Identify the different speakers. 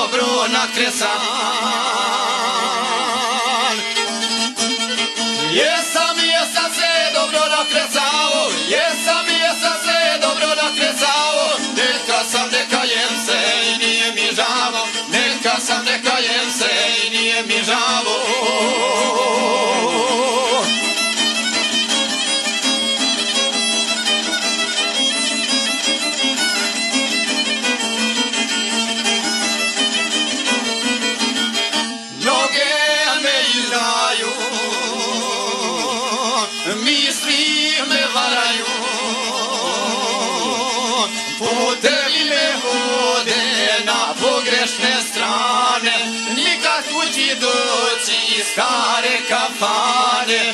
Speaker 1: dobro na Cresan. Jesam se dobro na Cresao, jesam se dobro na Cresao. Neka sam, ne kajem se i nije mi žao, neka sam, ne kajem se i nije mi žao. Misli me varaju, putevi me vode na pogrešne strane. Nikad kući doći iz stare kafane,